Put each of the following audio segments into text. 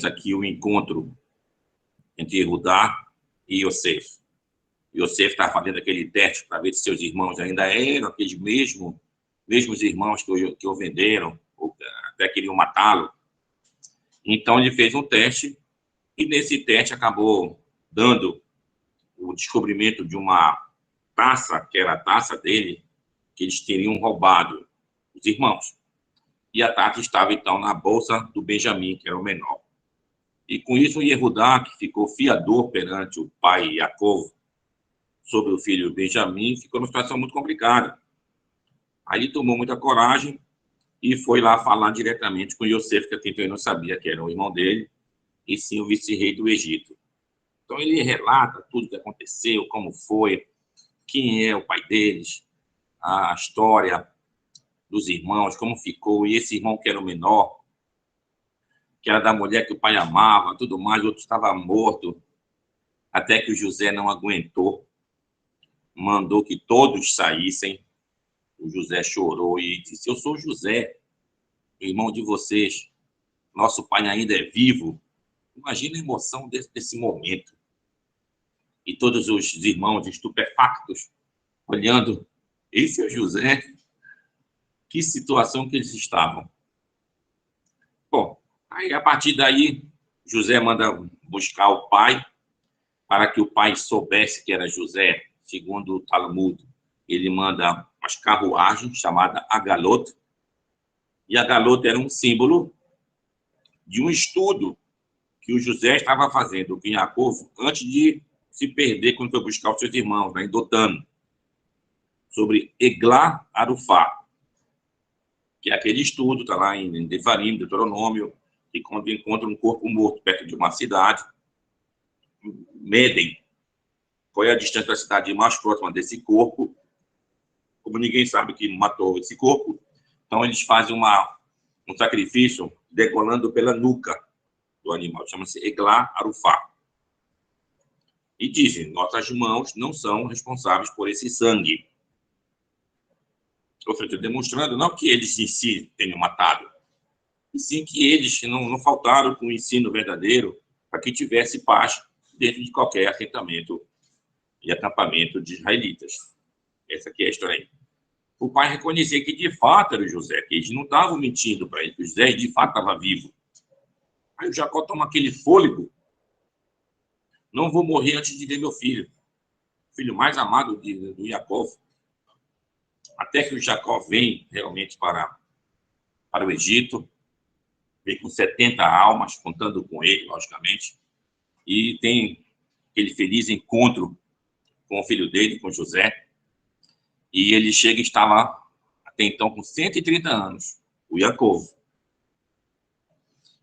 temos aqui o encontro entre Yehudá e Yosef. Yosef está fazendo aquele teste para ver se seus irmãos ainda eram aqueles mesmos irmãos que o venderam, ou até queriam matá-lo. Então, ele fez um teste, e nesse teste acabou dando o descobrimento de uma taça, que era a taça dele, que eles teriam roubado, os irmãos. E a taça estava, então, na bolsa do Benjamim, que era o menor. E com isso, o Yehudá, que ficou fiador perante o pai Jacó sobre o filho Benjamim, ficou numa situação muito complicada. Aí ele tomou muita coragem e foi lá falar diretamente com Yosef, que até então ele não sabia que era o irmão dele, e sim o vice-rei do Egito. Então ele relata tudo o que aconteceu, como foi, quem é o pai deles, a história dos irmãos, como ficou, e esse irmão que era o menor, que era da mulher que o pai amava, tudo mais, o outro estava morto, até que o José não aguentou, mandou que todos saíssem. O José chorou e disse: eu sou José, irmão de vocês, nosso pai ainda é vivo. Imagina a emoção desse momento. E todos os irmãos estupefactos, olhando, esse é o José, que situação que eles estavam. Bom, aí a partir daí, José manda buscar o pai, para que o pai soubesse que era José, segundo o Talmud. Ele manda umas carruagens, chamada Agalot, e Agalot era um símbolo de um estudo que o José estava fazendo com Jacó antes de se perder quando foi buscar os seus irmãos, lá em Dotã, sobre Eglá Arufá, que é aquele estudo, está lá em Devarim, Deuteronômio, que quando encontra um corpo morto perto de uma cidade, medem qual é a distância da cidade mais próxima desse corpo. Como ninguém sabe que matou esse corpo, então eles fazem um sacrifício decolando pela nuca do animal, chama-se Eglá Arufá. E dizem: nossas mãos não são responsáveis por esse sangue. Ou seja, demonstrando não que eles em si tenham matado, e sim que eles não faltaram com o ensino verdadeiro para que tivesse paz dentro de qualquer assentamento e acampamento de israelitas. Essa aqui é a história aí. O pai reconhecia que de fato era o José, que eles não estavam mentindo para ele, que o José de fato estava vivo. Aí o Jacó toma aquele fôlego: não vou morrer antes de ver meu filho, o filho mais amado do Jacó. Até que o Jacó vem realmente para o Egito, vem com 70 almas, contando com ele, logicamente, e tem aquele feliz encontro com o filho dele, com José, e ele chega e estava até então com 130 anos, o Jacó.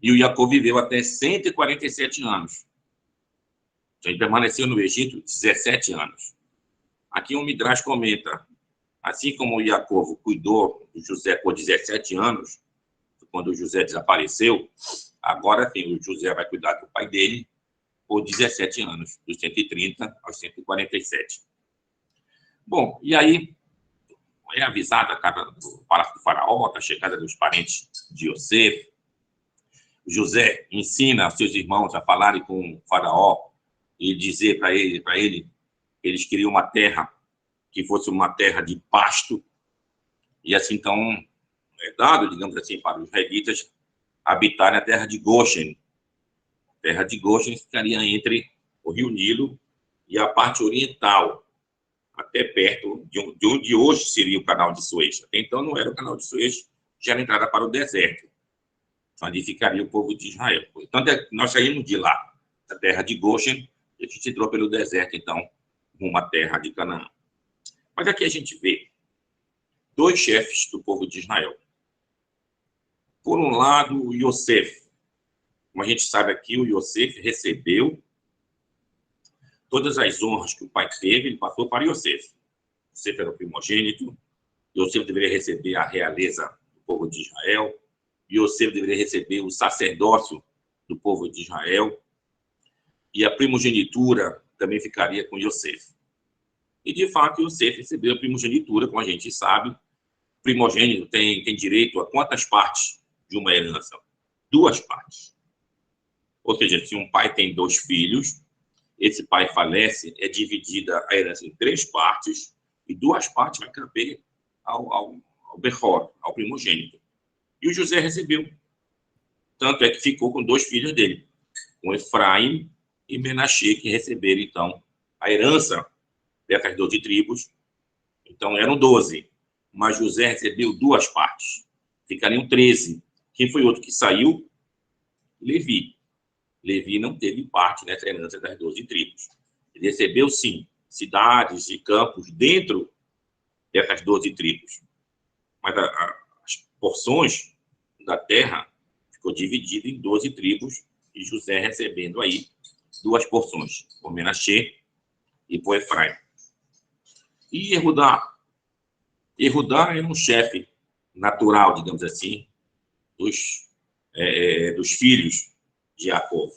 E o Jacó viveu até 147 anos. Então, ele permaneceu no Egito 17 anos. Aqui o Midrash comenta: assim como o Jacó cuidou do José por 17 anos, quando o José desapareceu, agora sim, o José vai cuidar do pai dele por 17 anos, dos 130 aos 147. Bom, e aí é avisada a casa do palácio do faraó, a chegada dos parentes de Yosef. José ensina seus irmãos a falarem com o faraó e dizer para ele que eles queriam uma terra que fosse uma terra de pasto, e assim, então, é dado, digamos assim, para os israelitas habitarem a terra de Goshen. A terra de Goshen ficaria entre o rio Nilo e a parte oriental, até perto de onde hoje seria o canal de Suez. Até então não era o canal de Suez, já era a entrada para o deserto, onde ficaria o povo de Israel. Então, nós saímos de lá, da terra de Goshen, e a gente entrou pelo deserto, então, rumo à terra de Canaã. Mas aqui a gente vê dois chefes do povo de Israel. Por um lado, o Yosef. Como a gente sabe aqui, o Yosef recebeu todas as honras que o pai teve, ele passou para Yosef. Yosef era o primogênito, Yosef deveria receber a realeza do povo de Israel, Yosef deveria receber o sacerdócio do povo de Israel, e a primogenitura também ficaria com Yosef. E, de fato, Yosef recebeu a primogenitura, como a gente sabe. O primogênito tem direito a quantas partes de uma herança? 2 partes. Ou seja, se um pai tem 2 filhos, esse pai falece, é dividida a herança em 3 partes, e 2 partes vai caber ao Bechor, ao primogênito. E o José recebeu. Tanto é que ficou com 2 filhos dele, com Efraim e Menashe, que receberam, então, a herança dessas 12 tribos. Então, eram 12. Mas José recebeu 2 partes. Ficariam 13. Quem foi outro que saiu? Levi. Levi não teve parte nessa herança das 12 tribos. Ele recebeu, sim, cidades e campos dentro dessas 12 tribos. Mas as porções da terra ficou dividida em 12 tribos, e José recebendo aí 2 porções, por Menashe e por Efraim. E Yehudá? Yehudá era um chefe natural, digamos assim, dos filhos de Jacó.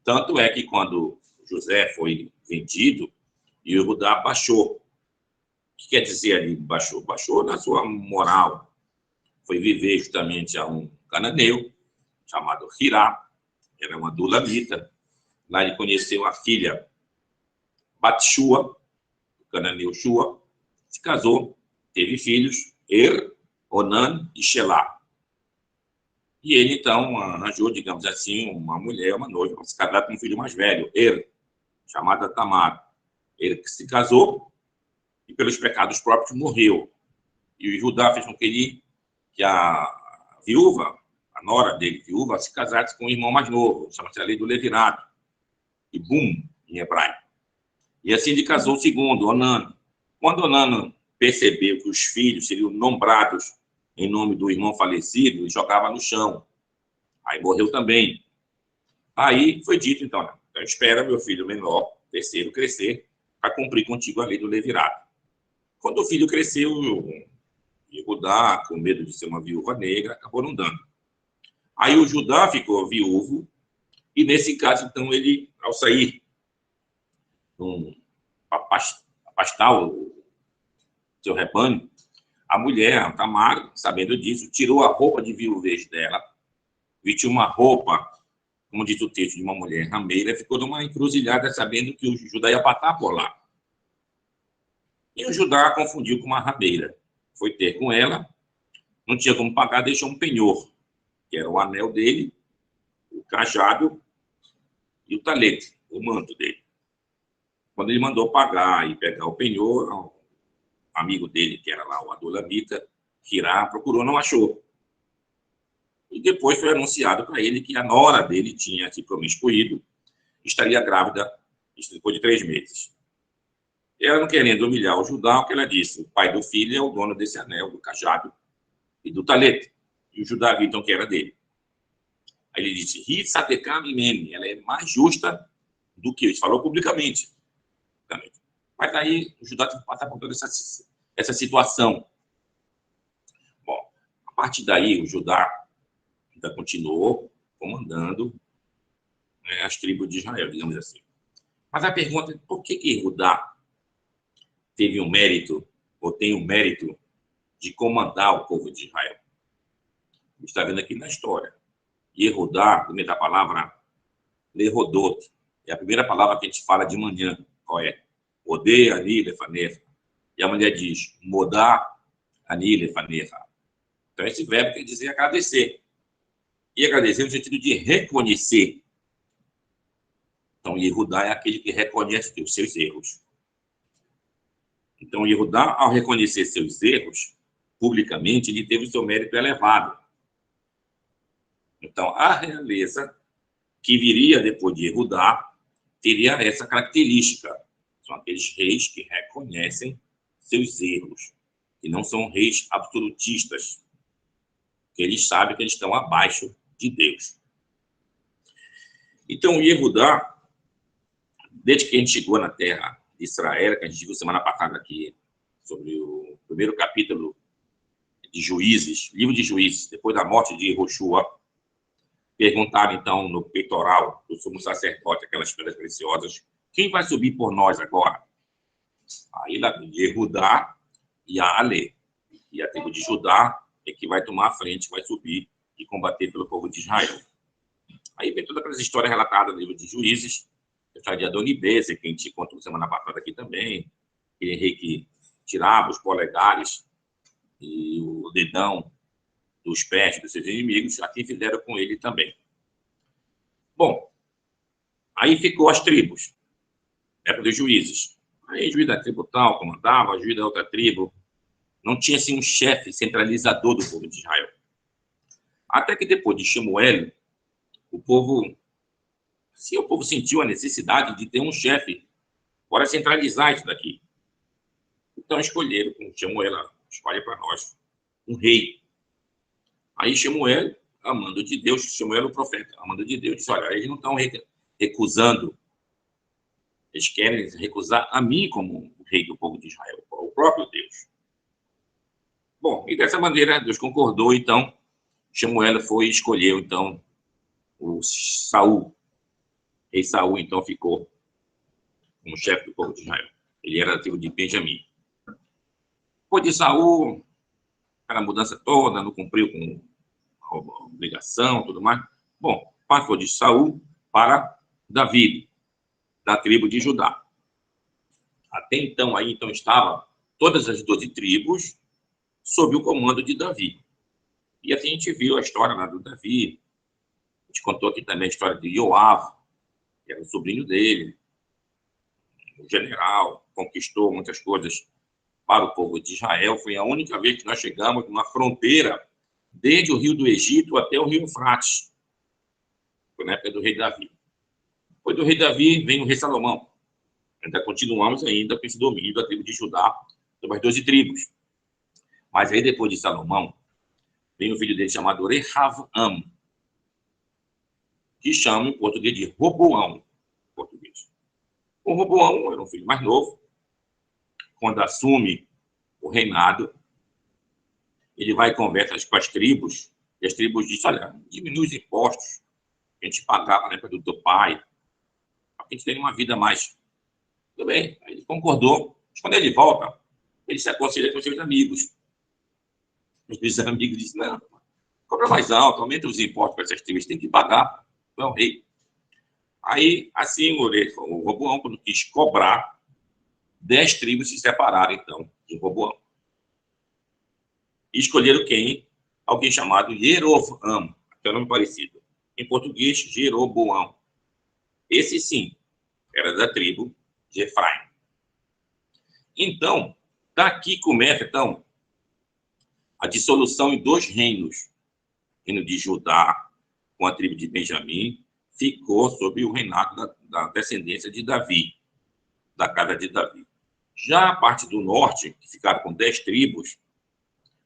Tanto é que quando José foi vendido, Yehudá baixou. O que quer dizer ali baixou? Baixou na sua moral. Foi viver justamente a um cananeu, chamado Hirá, era uma dulamita. Lá ele conheceu a filha Batshua, o cananeu Shua, se casou, teve filhos, Onan e Shelah. E ele, então, arranjou, digamos assim, uma mulher, uma noiva, para se casar com um filho mais velho, chamada Tamar. Ele que se casou e, pelos pecados próprios, morreu. E o Judá fez com que a viúva, a nora dele, viúva, se casasse com o irmão mais novo, chama-se a lei do levirato, e Bum, em hebraico. E assim ele casou o segundo, Onan. Quando Onan percebeu que os filhos seriam nombrados em nome do irmão falecido, ele jogava no chão. Aí morreu também. Aí foi dito, então, espera meu filho menor, terceiro, crescer, para cumprir contigo a lei do levirato. Quando o filho cresceu, Judá, com medo de ser uma viúva negra, acabou não dando. Aí o Judá ficou viúvo, e nesse caso, então, ele, ao sair para pastar o seu rebanho, a mulher, a Tamar, sabendo disso, tirou a roupa de viuvez dela, vestiu uma roupa, como diz o texto, de uma mulher rameira, ficou numa encruzilhada, sabendo que o Judá ia passar por lá. E o Judá confundiu com uma rameira. Foi ter com ela, não tinha como pagar, deixou um penhor, que era o anel dele, o cajado e o talete, o manto dele. Quando ele mandou pagar e pegar o penhor, o amigo dele, que era lá o adulamita, Hirá, procurou, não achou. E depois foi anunciado para ele que a nora dele tinha se promiscuído, estaria grávida, isso depois de 3 meses. Ela, não querendo humilhar o Judá, o que ela disse? O pai do filho é o dono desse anel, do cajado e do talete. E o Judá viu, então, que era dele. Aí ele disse, ela é mais justa do que eu. Ele falou publicamente. Mas aí o Judá tem que passar por toda essa situação. Bom, a partir daí, o Judá ainda continuou comandando, né, as tribos de Israel, digamos assim. Mas a pergunta é, por que Judá teve o mérito, ou tem o mérito, de comandar o povo de Israel? Está vendo aqui na história. Yehudá, primeiro da palavra, Lerodot, é a primeira palavra que a gente fala de manhã. Qual é? Odeia ani lefanefa. E a mulher diz, modá ani lefanefa. Então, esse verbo quer dizer agradecer. E agradecer no sentido de reconhecer. Então, Yehudá é aquele que reconhece os seus erros. Então, Yehudá, ao reconhecer seus erros, publicamente, ele teve o seu mérito elevado. Então, a realeza que viria depois de Yehudá teria essa característica. São aqueles reis que reconhecem seus erros, e não são reis absolutistas, que eles sabem que eles estão abaixo de Deus. Então, Yehudá, desde que a gente chegou na terra de Israel, que a gente viu semana passada aqui, sobre o primeiro capítulo de Juízes, livro de Juízes, depois da morte de Josué, perguntaram, então, no peitoral do sumo sacerdote, aquelas pedras preciosas, quem vai subir por nós agora? Aí lá vem Yehudá e a Ale. E a tribo de Judá é que vai tomar a frente, vai subir e combater pelo povo de Israel. Aí vem todas aquelas histórias relatadas no livro de Juízes, a história de Adonibeze, que a gente contou semana passada aqui também, aquele rei que tirava os polegares e o dedão dos pés dos seus inimigos, aqui fizeram com ele também. Bom, aí ficou as tribos, época dos juízes. Aí o juiz da tribo tal comandava, o juiz da outra tribo. Não tinha, assim, um chefe centralizador do povo de Israel. Até que depois de Shemuel, o povo sentiu a necessidade de ter um chefe para centralizar isso daqui. Então escolheram, com Shemuel, escolhe para nós, um rei. Aí Shemuel, a mando de Deus, Shemuel o profeta, a mando de Deus, disse, olha, eles não estão recusando, eles querem recusar a mim como o rei do povo de Israel, o próprio Deus. Bom, e dessa maneira Deus concordou, então Shemuel foi e escolheu, então, o Saul. Rei Saul, então, ficou como chefe do povo de Israel. Ele era da tribo de Benjamim. Depois de Saul, aquela mudança toda, não cumpriu com a obrigação, tudo mais. Bom, passou de Saul para Davi, da tribo de Judá. Até então, aí, então, estavam todas as 12 tribos sob o comando de Davi. E assim a gente viu a história, né, do Davi. A gente contou aqui também a história de Joab, que era o sobrinho dele, um general, conquistou muitas coisas para o povo de Israel. Foi a única vez que nós chegamos numa fronteira desde o rio do Egito até o rio Eufrates. Foi na época do rei Davi. Depois do rei Davi vem o rei Salomão. Ainda continuamos ainda com esse domínio da tribo de Judá, sobre as 12 tribos. Mas aí depois de Salomão, vem o filho dele chamado Rehavam, que chama em português de Roboão. Português. O Roboão era um filho mais novo. Quando assume o reinado, ele vai e conversa com as tribos, e as tribos dizem, olha, diminui os impostos que a gente pagava na época do teu pai, para que a gente tenha uma vida mais... Tudo bem, aí ele concordou. Mas quando ele volta, ele se aconselha com os seus amigos. Os seus amigos dizem, não, cobra mais alto, aumenta os impostos para essas tribos, tem que pagar, não é o rei. Aí, assim, o Roboão, quando quis cobrar, 10 tribos se separaram, então, de Roboão. E escolheram quem? Alguém chamado Jeroboão, que é um nome parecido. Em português, Jeroboão. Esse, sim, era da tribo de Efraim. Então, daqui começa, então, a dissolução em 2 reinos. O reino de Judá, com a tribo de Benjamim, ficou sob o reinado da descendência de Davi, da casa de Davi. Já a parte do norte, que ficaram com 10 tribos,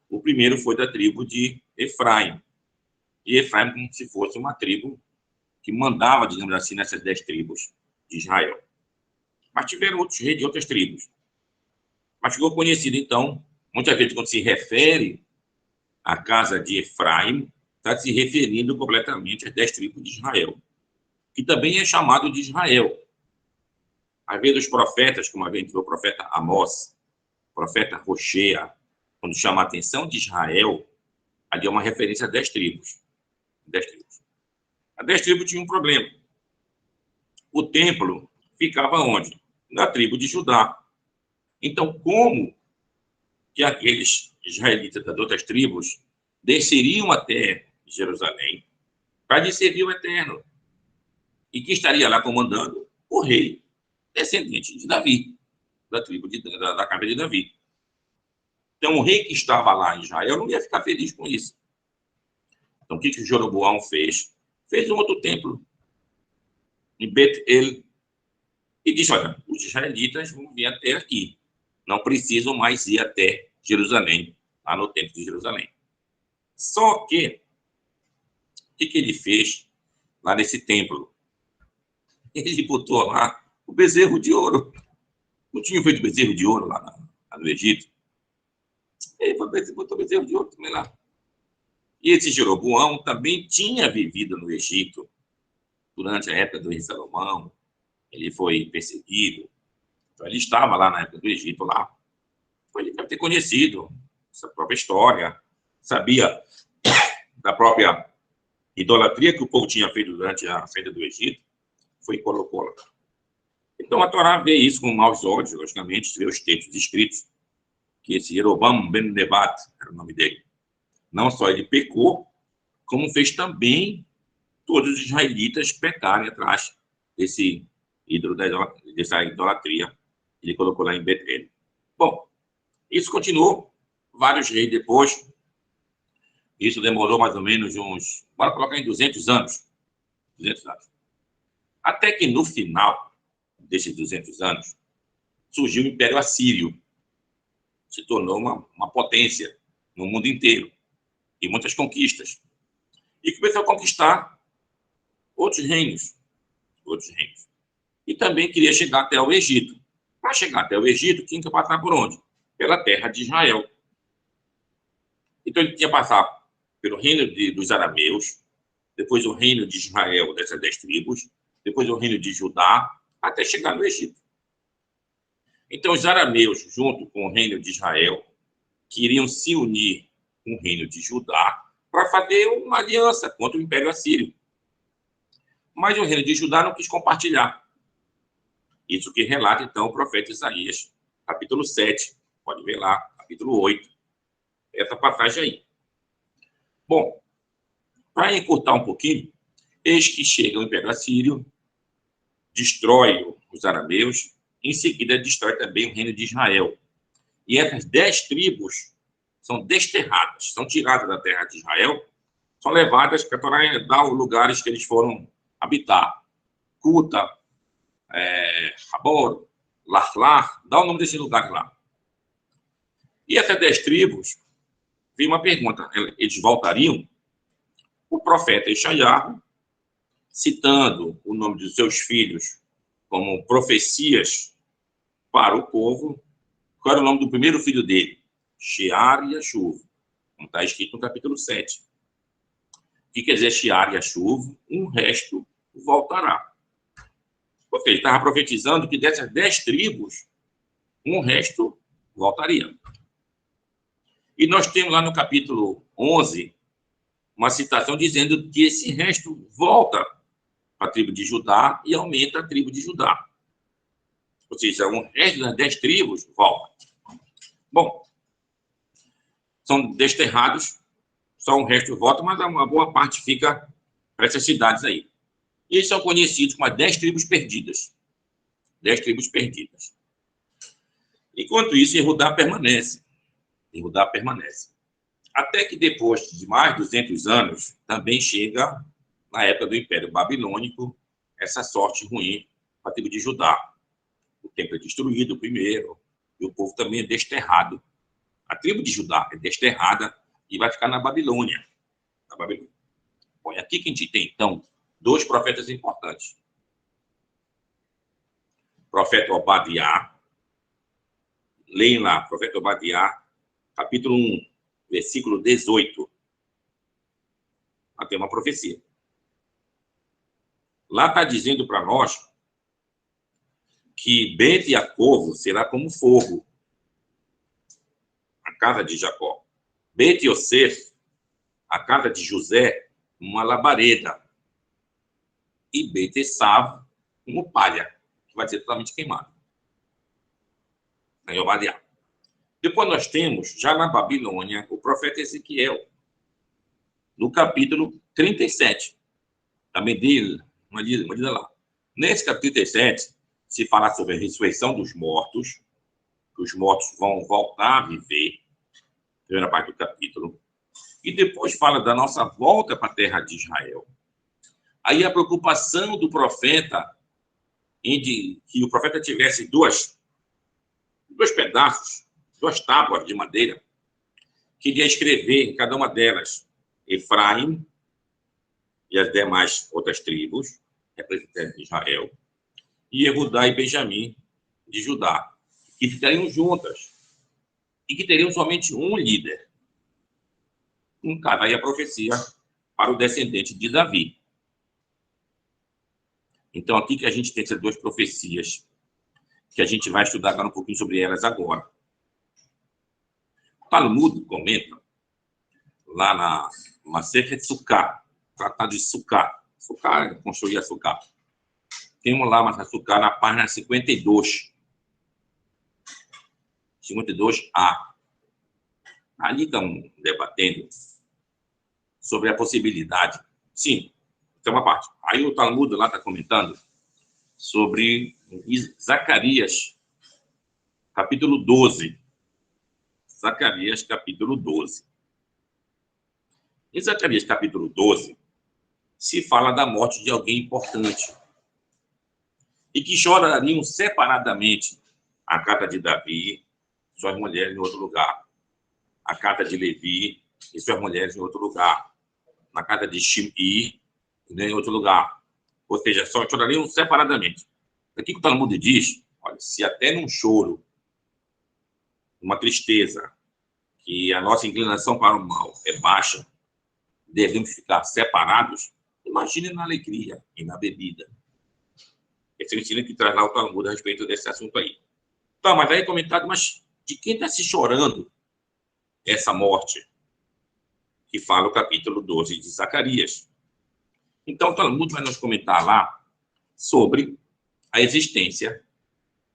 o primeiro foi da tribo de Efraim. E Efraim como se fosse uma tribo que mandava, digamos assim, nessas 10 tribos de Israel. Mas tiveram outros reis de outras tribos. Mas ficou conhecido, então, muitas vezes, quando se refere à casa de Efraim, está se referindo completamente às 10 tribos de Israel, que também é chamado de Israel. Às vezes, os profetas, como a gente viu o profeta Amós, o profeta Roshea, quando chama a atenção de Israel, ali é uma referência a 10 tribos. 10 tribos. As 10 tribos tinham um problema. O templo ficava onde? Na tribo de Judá. Então, como que aqueles israelitas das outras tribos desceriam até Jerusalém para lhe servir o Eterno? E que estaria lá comandando? O rei descendente de Davi, da tribo da casa de Davi. Então, o rei que estava lá em Israel não ia ficar feliz com isso. Então, o que Jeroboão fez? Fez um outro templo em Bet-El e disse, olha, os israelitas vão vir até aqui. Não precisam mais ir até Jerusalém, lá no templo de Jerusalém. Só que, o que ele fez lá nesse templo? Ele botou lá o bezerro de ouro. Não tinha feito bezerro de ouro lá no Egito? Ele botou bezerro de ouro também lá. E esse Jeroboão também tinha vivido no Egito durante a época do rei Salomão. Ele foi perseguido. Então, ele estava lá na época do Egito, lá. Ele deve ter conhecido essa própria história, sabia da própria idolatria que o povo tinha feito durante a saída do Egito foi colocou lá. Então, a Torá vê isso com maus olhos, logicamente, vê os textos escritos, que esse Jeroboam ben Nebat, era o nome dele, não só ele pecou, como fez também todos os israelitas pecarem atrás desse ídolo, dessa idolatria que ele colocou lá em Betel. Bom, isso continuou, vários reis depois, isso demorou mais ou menos uns, bora colocar em 200 anos, 200 anos. Até que no final desses 200 anos, surgiu o Império Assírio, se tornou uma potência no mundo inteiro, e muitas conquistas. E começou a conquistar outros reinos. E também queria chegar até o Egito. Para chegar até o Egito, tinha que passar por onde? Pela terra de Israel. Então, ele tinha que passar pelo reino dos arameus, depois o reino de Israel, dessas 10 tribos, depois o reino de Judá, até chegar no Egito. Então, os arameus, junto com o reino de Israel, queriam se unir com o reino de Judá para fazer uma aliança contra o Império Assírio. Mas o reino de Judá não quis compartilhar. Isso que relata, então, o profeta Isaías, capítulo 7, pode ver lá, capítulo 8, essa passagem aí. Bom, para encurtar um pouquinho, eis que chega o Império Assírio, destrói os arameus, em seguida destrói também o reino de Israel. E essas 10 tribos são desterradas, são tiradas da terra de Israel, são levadas para a Torá dar os lugares que eles foram habitar. Cuta, Habor, Lahlar, dá o nome desses lugares lá. E essas 10 tribos, vi uma pergunta, eles voltariam? O profeta Ishaiah, citando o nome dos seus filhos como profecias para o povo, qual era o nome do primeiro filho dele? Shear e Yashuv, como está escrito no capítulo 7. O que quer dizer Shear e Yashuv? Um resto voltará. Porque ele estava profetizando que dessas 10 tribos, um resto voltaria. E nós temos lá no capítulo 11 uma citação dizendo que esse resto volta para a tribo de Judá e aumenta a tribo de Judá. Ou seja, um resto das 10 tribos volta. Bom, são desterrados, só um resto volta, mas uma boa parte fica para essas cidades aí. E eles são conhecidos como as 10 tribos perdidas. 10 tribos perdidas. Enquanto isso, Judá permanece. Judá permanece. Até que depois de mais de 200 anos, também chega, na época do Império Babilônico, essa sorte ruim para a tribo de Judá. O templo é destruído primeiro, e o povo também é desterrado. A tribo de Judá é desterrada e vai ficar na Babilônia. Na Babilônia. Bom, é aqui que a gente tem, então, 2 profetas importantes. O profeta Obadiah, leem lá, profeta Obadiah, capítulo 1, versículo 18. Lá tem uma profecia. Lá está dizendo para nós que Bet Yaakov será como fogo, a casa de Jacó. Bet Yosef, a casa de José, uma labareda. E Bet Esav, como palha, que vai ser totalmente queimado. Em Obadiah. Depois nós temos, já na Babilônia, o profeta Ezequiel, no capítulo 37. Também dele, uma lida lá. Nesse capítulo 37, se fala sobre a ressurreição dos mortos, que os mortos vão voltar a viver, primeira parte do capítulo, e depois fala da nossa volta para a terra de Israel. Aí a preocupação do profeta em que o profeta tivesse dois pedaços, 2 tábuas de madeira, queria escrever em cada uma delas Efraim e as demais outras tribos, representantes de Israel, e Judá e Benjamim de Judá, que ficariam juntas e que teriam somente um líder. Um cara aí a profecia para o descendente de Davi. Então, aqui que a gente tem essas 2 profecias, que a gente vai estudar agora um pouquinho sobre elas agora. O Talmud comenta, lá na Masechet Sukkah, Tratado de Sukkah. Sukkah, construir a Sukkah. Temos lá uma Sukkah na página 52. 52A. Ali estão debatendo sobre a possibilidade. Sim, tem uma parte. Aí o Talmud lá está comentando sobre Zacarias, capítulo 12. Zacarias, capítulo 12. Em Zacarias, capítulo 12, se fala da morte de alguém importante e que chorariam separadamente a casa de Davi e suas mulheres em outro lugar, a casa de Levi e suas mulheres em outro lugar, na casa de Shimei em outro lugar. Ou seja, só chorariam separadamente. Aqui que o Talmud diz, olha, se até num choro, uma tristeza, que a nossa inclinação para o mal é baixa, devemos ficar separados, imagine na alegria e na bebida. Esse é o ensino que traz lá o Talmud a respeito desse assunto aí. Tá, mas aí é comentado, mas de quem está se chorando essa morte? Que fala o capítulo 12 de Zacarias. Então, o Talmud vai nos comentar lá sobre a existência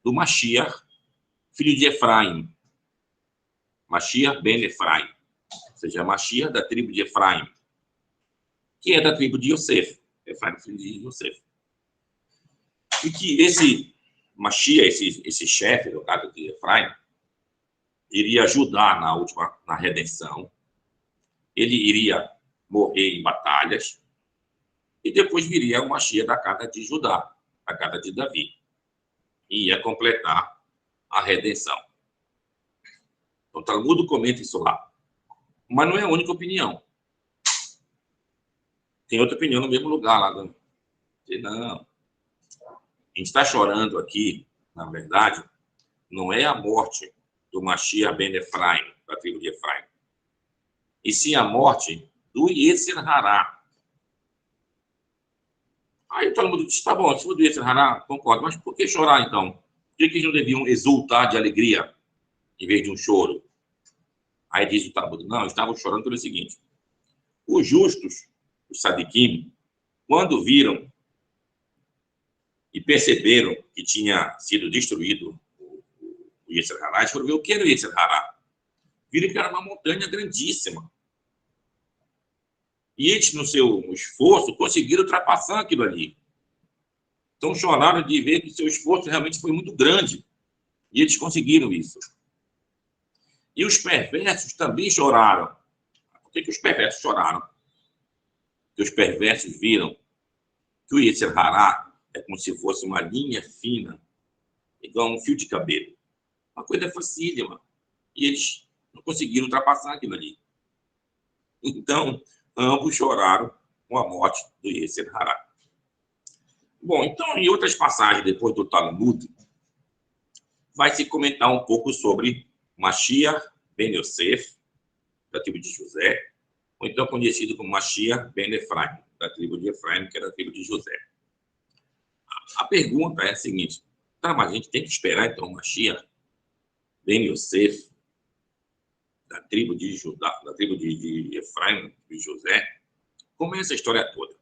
do Mashiach, filho de Efraim. Mashiach ben Efraim. Ou seja, Mashiach da tribo de Efraim, que é da tribo de Yosef. Efraim, filho de Yosef. E que esse Mashiach, esse chefe do caso de Efraim, iria ajudar na redenção. Ele iria morrer em batalhas. E depois viria o Mashiach da casa de Judá, da casa de Davi. E ia completar a redenção. Então, o Talmud comenta isso lá. Mas não é a única opinião. Tem outra opinião no mesmo lugar lá. Não. A gente está chorando aqui, na verdade, não é a morte do Mashiach ben Efraim, da tribo de Efraim, e sim a morte do Yetzer Hará. Aí todo mundo diz, tá bom, se for do Yetzer Hará, concordo, mas por que chorar então? Por que eles não deviam exultar de alegria em vez de um choro? Aí diz o Talmud, não, estavam chorando pelo seguinte: os justos, os sadiquim, quando viram e perceberam que tinha sido destruído o Yetzer Hará, eles foram ver o que era o Yetzer Hará. Viram que era uma montanha grandíssima. E eles, no seu esforço, conseguiram ultrapassar aquilo ali. Então, choraram de ver que seu esforço realmente foi muito grande. E eles conseguiram isso. E os perversos também choraram. Por que os perversos choraram? Porque os perversos viram que o Yetzer Hará é como se fosse uma linha fina, igual um fio de cabelo. Uma coisa facílima. E eles não conseguiram ultrapassar aquilo ali. Então, ambos choraram com a morte do Yetzer Hará. Bom, então, em outras passagens, depois do Talmud, vai se comentar um pouco sobre Mashiach ben Yosef, da tribo de José, ou então conhecido como Mashiach ben Efraim, da tribo de Efraim, que é da tribo de José. A pergunta é a seguinte: tá, mas a gente tem que esperar, então, Mashiach ben Yosef, da tribo de Judá, da tribo de Efraim, de José? Como é essa história toda?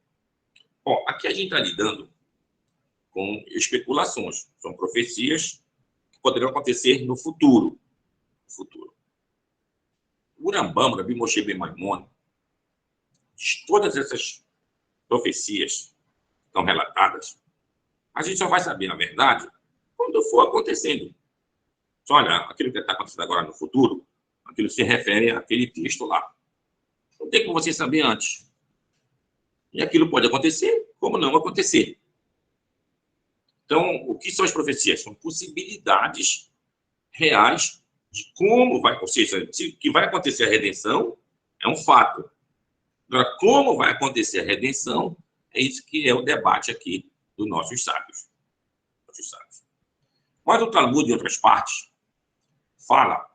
Bom, aqui a gente está lidando com especulações, são profecias que poderiam acontecer no futuro. O Rambam, Rabi Moshe ben Maimon, todas essas profecias estão relatadas, a gente só vai saber, na verdade, quando for acontecendo. Só olha, aquilo que está acontecendo agora no futuro, aquilo se refere àquele texto lá. Não tem como você saber antes. E aquilo pode acontecer, como não acontecer. Então, o que são as profecias? São possibilidades reais de como vai, ou seja, que vai acontecer a redenção é um fato. Agora, como vai acontecer a redenção, é isso que é o debate aqui dos nossos sábios. Mas o Talmud, em outras partes, fala,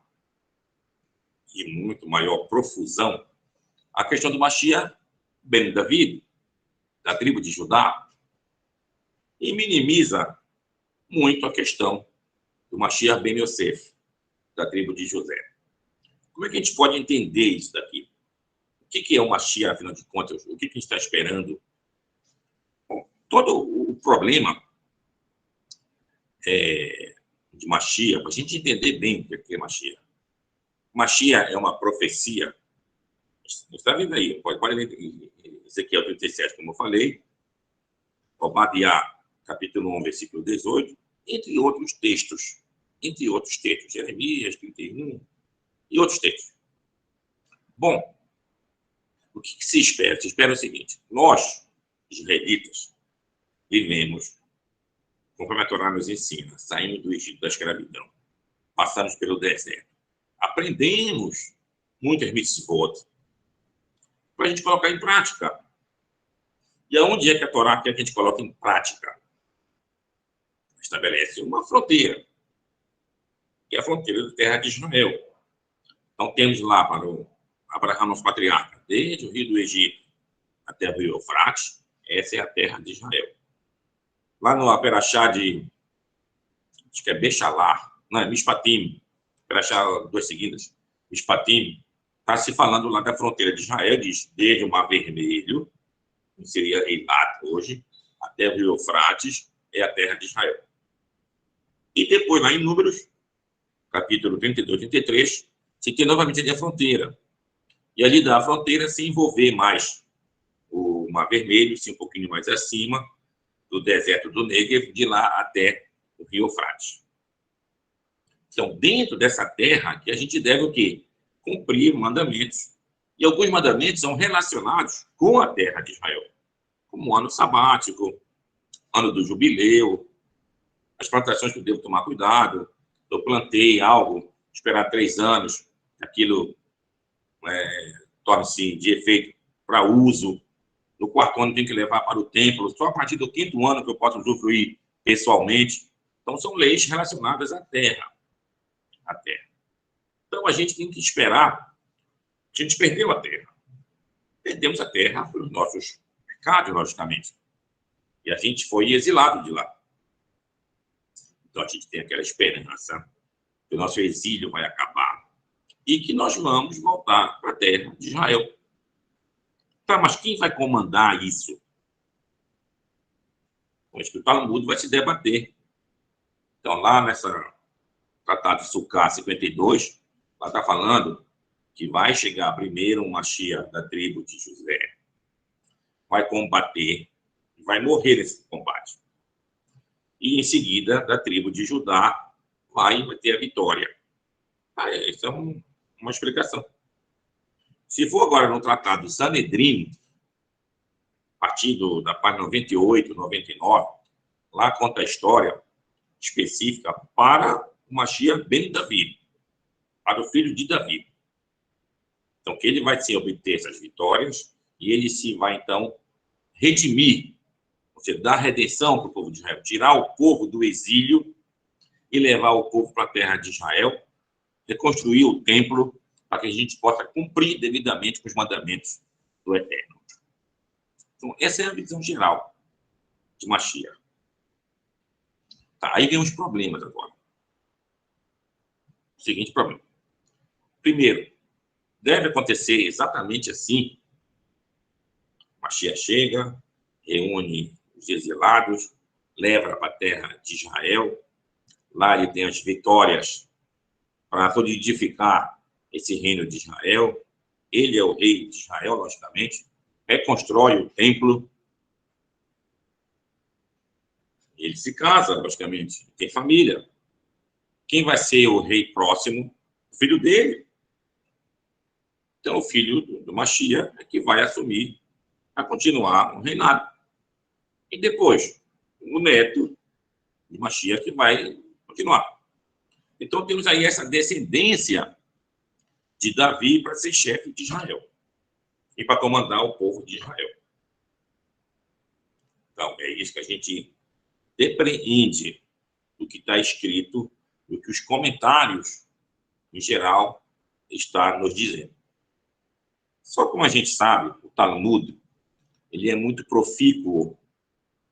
e muito maior profusão, a questão do Mashiach ben David, da tribo de Judá, e minimiza muito a questão do Mashiach ben Yosef, da tribo de José. Como é que a gente pode entender isso daqui? O que é o Mashiach, afinal de contas? O que a gente está esperando? Bom, todo o problema de Mashiach, para a gente entender bem o que é Mashiach. Mashiach é uma profecia. Você está vendo aí, pode ler Ezequiel 37, como eu falei, Obadiah, capítulo 1, versículo 18, entre outros textos, Jeremias 31 e outros textos. Bom, o que se espera? Se espera o seguinte: nós, israelitas, vivemos, conforme a Torá nos ensina, saímos do Egito da escravidão, passamos pelo deserto, aprendemos muitas mitzvot para a gente colocar em prática. E aonde é que a Torá quer que a gente coloque em prática? Estabelece uma fronteira, que é a fronteira da terra de Israel. Então, temos lá para o Abraão, nosso patriarca, desde o rio do Egito até o rio Eufrates, essa é a terra de Israel. Lá no Aperachá acho que é Bechalá, não, é Mishpatim, Aperachá, duas seguidas, Mishpatim, está se falando lá da fronteira de Israel, diz, desde o Mar Vermelho, que seria Eilat hoje, até o rio Eufrates, é a terra de Israel. E depois, lá em Números, capítulo 32, 33, se tem novamente ali a fronteira. E ali da fronteira se envolver mais o Mar Vermelho, se um pouquinho mais acima, do deserto do Negev, de lá até o rio Eufrates. Então, dentro dessa terra, que a gente deve o quê? Cumprir mandamentos. E alguns mandamentos são relacionados com a terra de Israel, como o ano sabático, ano do jubileu, as plantações que eu devo tomar cuidado. Eu plantei algo, esperar 3 anos, aquilo torna-se de efeito para uso. No 4º ano tem que levar para o templo, só a partir do 5º ano que eu posso usufruir pessoalmente. Então, são leis relacionadas à terra. Então, a gente tem que esperar. A gente perdeu a terra. Perdemos a terra pelos nossos pecados, logicamente. E a gente foi exilado de lá. Então, a gente tem aquela esperança que o nosso exílio vai acabar e que nós vamos voltar para a terra de Israel. Tá, mas quem vai comandar isso? O Talmud vai se debater. Então, lá nessa Tratado de Sukkah 52, lá está falando que vai chegar primeiro um Mashiach da tribo de José, vai combater, vai morrer nesse combate. E, em seguida, da tribo de Judá, vai ter a vitória. Isso é uma explicação. Se for agora no Tratado Sanedrim, a partir da página 98, 99, lá conta a história específica para o Mashiach ben Davi, para o filho de Davi. Então, que ele vai se obter essas vitórias e ele se vai, então, redimir, ou seja, dar redenção para o povo de Israel, tirar o povo do exílio e levar o povo para a terra de Israel, reconstruir o templo para que a gente possa cumprir devidamente com os mandamentos do Eterno. Então, essa é a visão geral de Mashiach. Tá, aí vem os problemas agora. O seguinte problema. Primeiro, deve acontecer exatamente assim. Mashiach chega, reúne os exilados, leva para a terra de Israel. Lá ele tem as vitórias para solidificar esse reino de Israel. Ele é o rei de Israel, logicamente. Reconstrói o templo. Ele se casa, logicamente. Tem família. Quem vai ser o rei próximo? O filho dele. Então, o filho do Mashiach é que vai assumir a continuar o reinado. E depois, o neto de Mashiach que vai continuar. Então, temos aí essa descendência de Davi para ser chefe de Israel e para comandar o povo de Israel. Então, é isso que a gente depreende do que está escrito, do que os comentários, em geral, estão nos dizendo. Só como a gente sabe, o Talmud, ele é muito profícuo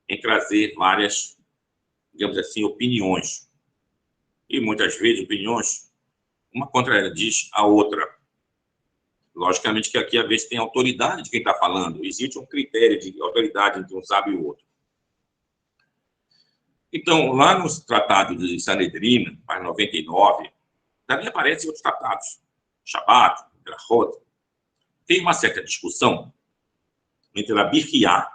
em trazer várias, digamos assim, opiniões. E muitas vezes opiniões, uma contradiz a outra. Logicamente que aqui, às vezes, tem autoridade de quem está falando. Existe um critério de autoridade entre um sábio e o outro. Então, lá nos tratados de Sanedrina, página 99, também aparecem outros tratados. Shabat, Berachot. Tem uma certa discussão entre Rabi Hia,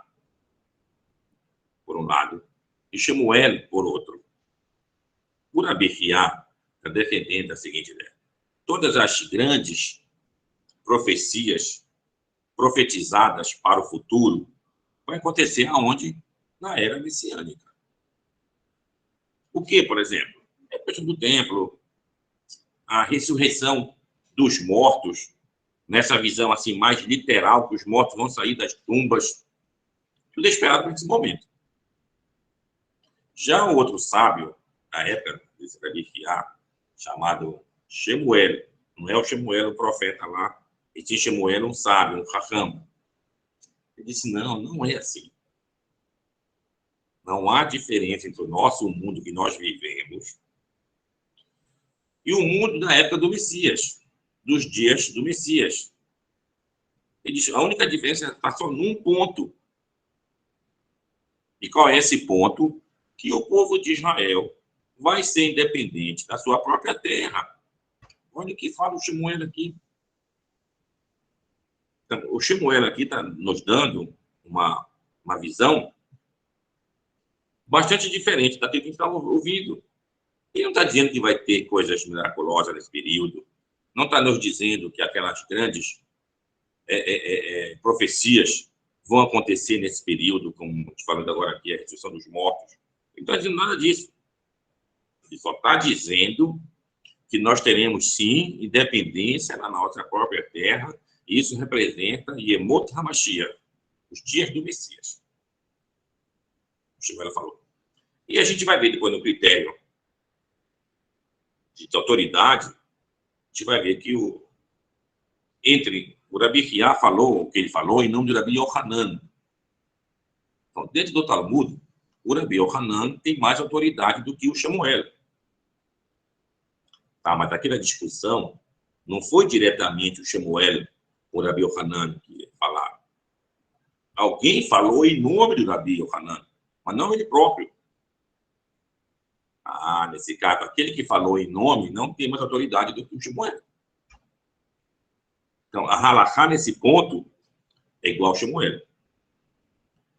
por um lado, e Shemuel, por outro. O Rabi Hia está defendendo a seguinte ideia. Todas as grandes profecias profetizadas para o futuro vai acontecer aonde? Na era messiânica. O que, por exemplo? A questão do templo, a ressurreição dos mortos, nessa visão assim mais literal, que os mortos vão sair das tumbas, tudo é esperado nesse momento. Já o outro sábio, na época desse Rabi Hia, chamado Shemuel, não é o Shemuel, o profeta lá, e tinha Shemuel um sábio, um Raham. Ele disse, não é assim. Não há diferença entre o nosso mundo que nós vivemos e o mundo da época do Messias, dos dias do Messias. Ele diz, a única diferença está só num ponto. E qual é esse ponto? Que o povo de Israel vai ser independente da sua própria terra. Olha o que fala o Shemuel aqui. Então, o Shemuel aqui está nos dando uma visão bastante diferente daquilo que a gente está ouvindo. Ele não está dizendo que vai ter coisas miraculosas nesse período. Não está nos dizendo que aquelas grandes profecias vão acontecer nesse período, como te falando agora aqui, a ressurreição dos mortos. Ele não está dizendo nada disso. Ele só está dizendo que nós teremos, sim, independência na nossa própria terra, e isso representa Yemot HaMashiach, os dias do Messias. O Shemuel falou. E a gente vai ver depois no critério de autoridade, a gente vai ver que entre o Rabi Hia falou o que ele falou em nome do Rabi Yohanan. Então, dentro do Talmud, o Rabi Yohanan tem mais autoridade do que o Shemuel. Tá, mas aquela discussão não foi diretamente o Shemuel ou o Rabi Yohanan que falaram. Alguém falou em nome do Rabi Yohanan, mas não ele próprio. Nesse caso, aquele que falou em nome não tem mais autoridade do que o Shemuel. Então, a halachá nesse ponto é igual ao Shemuel.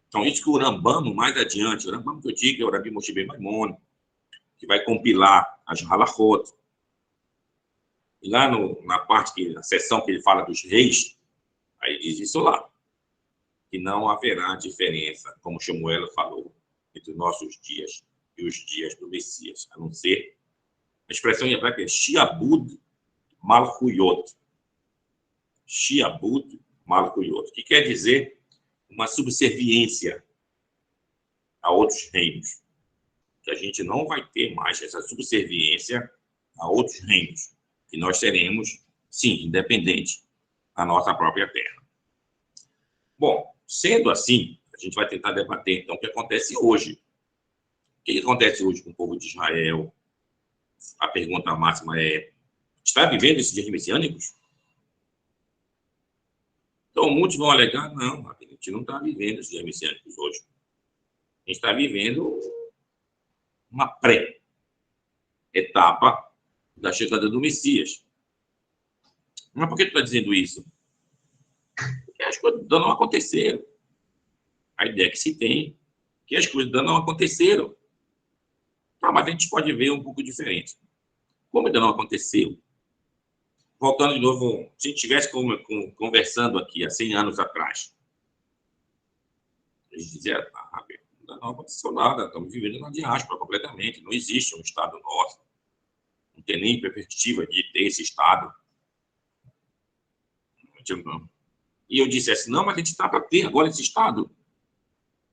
Então, isso que o Rambam, mais adiante, o Rambam que eu digo é o Rabi Moshe Ben Maimon, que vai compilar as halachot. E lá na parte, na seção que ele fala dos reis, aí diz isso lá, que não haverá diferença, como Shemuel falou, entre os nossos dias e os dias do Messias, a não ser a expressão em hebraico é Shiabud Malchuyot. Shiabud Malchuyot, que quer dizer uma subserviência a outros reinos. Que a gente não vai ter mais essa subserviência a outros reinos, que nós teremos, sim, independente da nossa própria terra. Bom, sendo assim, a gente vai tentar debater, então, o que acontece hoje. O que acontece hoje com o povo de Israel? A pergunta máxima é, está vivendo esses dias messiânicos? Então, muitos vão alegar, não, a gente não está vivendo esses dias messiânicos hoje. A gente está vivendo uma pré-etapa da chegada do Messias. Mas por que tu está dizendo isso? Porque as coisas ainda não aconteceram. A ideia que se tem que as coisas ainda não aconteceram. Tá, mas a gente pode ver um pouco diferente. Como ainda não aconteceu? Voltando de novo, se a gente estivesse conversando aqui há 100 anos atrás, a gente dizia, ainda não aconteceu nada, estamos vivendo na diáspora completamente, não existe um Estado nosso, não tem nem perspectiva de ter esse Estado. E eu disse assim, não, mas a gente está para ter agora esse Estado.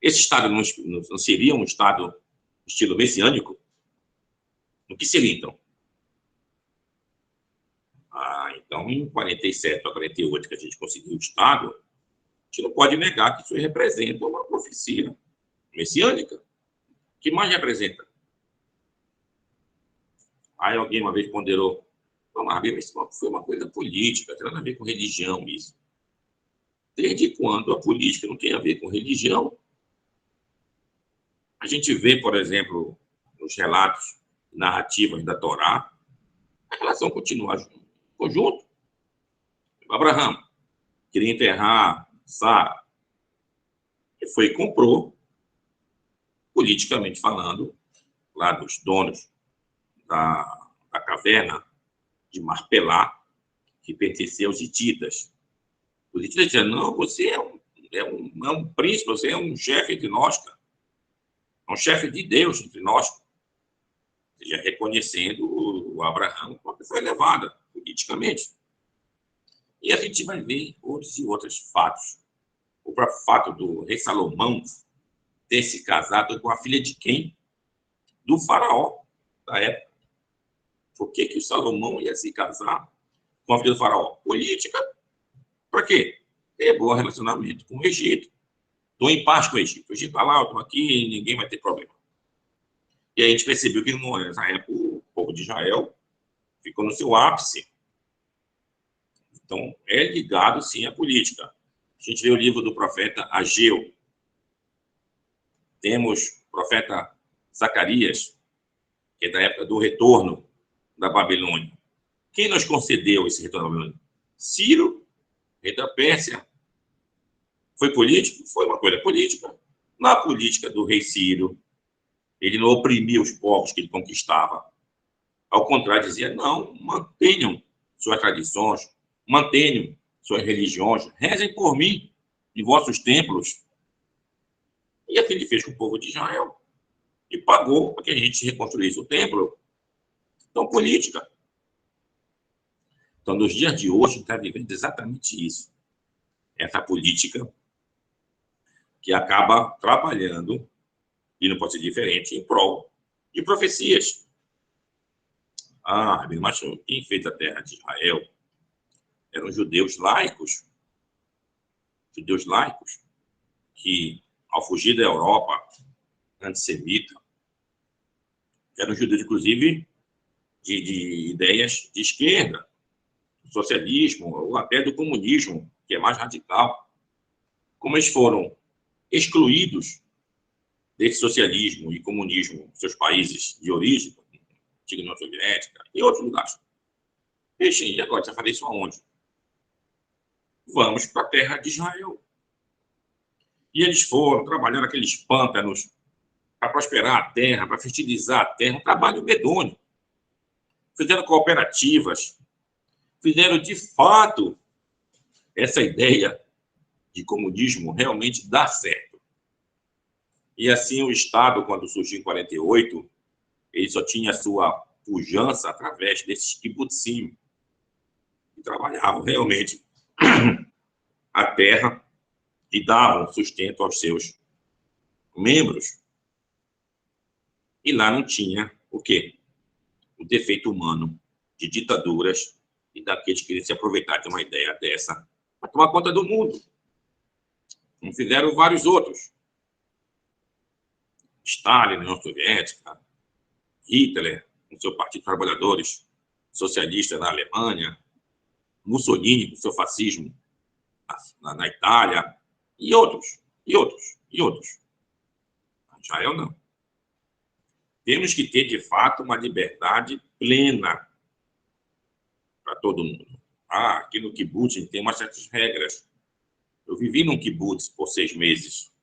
Esse Estado não seria um Estado estilo messiânico? O que seria, então? Então, em 47 para 48, que a gente conseguiu o Estado, a gente não pode negar que isso representa uma profecia messiânica. O que mais representa? Aí alguém uma vez ponderou, Mas foi uma coisa política, não tem nada a ver com religião isso. Desde quando a política não tem a ver com religião? A gente vê, por exemplo, nos relatos, narrativas da Torá, a relação continua conjunto. Abraão queria enterrar Sara, e foi e comprou, politicamente falando, lá dos donos da caverna de Marpelá, que pertencia aos hititas. Os hititas diziam, não, você é um príncipe, você é um chefe entre nós, cara. É um chefe de Deus entre nós. Ou seja, reconhecendo o Abraão como foi levada politicamente. E a gente vai ver outros e outros fatos. O próprio fato do rei Salomão ter se casado com a filha de quem? Do faraó da época. Por que o Salomão ia se casar com a filha do faraó? Política. Por quê? Ter bom relacionamento com o Egito. Estou em paz com o Egito. O Egito está lá, eu estou aqui, ninguém vai ter problema. E aí a gente percebeu que, nessa época, o povo de Israel ficou no seu ápice. Então, é ligado, sim, à política. A gente lê o livro do profeta Ageu. Temos o profeta Zacarias, que é da época do retorno da Babilônia. Quem nos concedeu esse retorno da Babilônia? Ciro, rei da Pérsia. Foi político? Foi uma coisa política. Na política do rei Ciro, ele não oprimia os povos que ele conquistava. Ao contrário, dizia, não, mantenham suas tradições, mantenham suas religiões, rezem por mim em vossos templos. E assim ele fez com o povo de Israel. E pagou para que a gente reconstruísse o templo. Então, política. Então, nos dias de hoje, a gente está vivendo exatamente isso. Essa política que acaba trabalhando, e não pode ser diferente, em prol de profecias. Mas quem fez a terra de Israel eram judeus laicos. Judeus laicos que, ao fugir da Europa antissemita, eram judeus, inclusive, de ideias de esquerda, do socialismo, ou até do comunismo, que é mais radical. Como eles foram excluídos desse socialismo e comunismo em seus países de origem, antiga União Soviética e outros lugares. E agora, já falei isso aonde? Vamos para a terra de Israel. E eles foram trabalhar naqueles pântanos para prosperar a terra, para fertilizar a terra, um trabalho medonho. Fizeram cooperativas, fizeram de fato essa ideia de comunismo realmente dar certo. E assim o Estado, quando surgiu em 48, ele só tinha a sua pujança através desses kibbutzim, que trabalhavam realmente a terra e davam sustento aos seus membros. E lá não tinha o quê? O defeito humano de ditaduras e daqueles que queriam se aproveitar de uma ideia dessa para tomar conta do mundo. Como fizeram vários outros. Stalin, União Soviética, Hitler, com seu Partido dos Trabalhadores Socialista na Alemanha, Mussolini, com seu fascismo na Itália, e outros, e outros, e outros. Israel não. Temos que ter, de fato, uma liberdade plena para todo mundo. Aqui no kibbutz a gente tem umas certas regras. Eu vivi num kibbutz por 6 meses.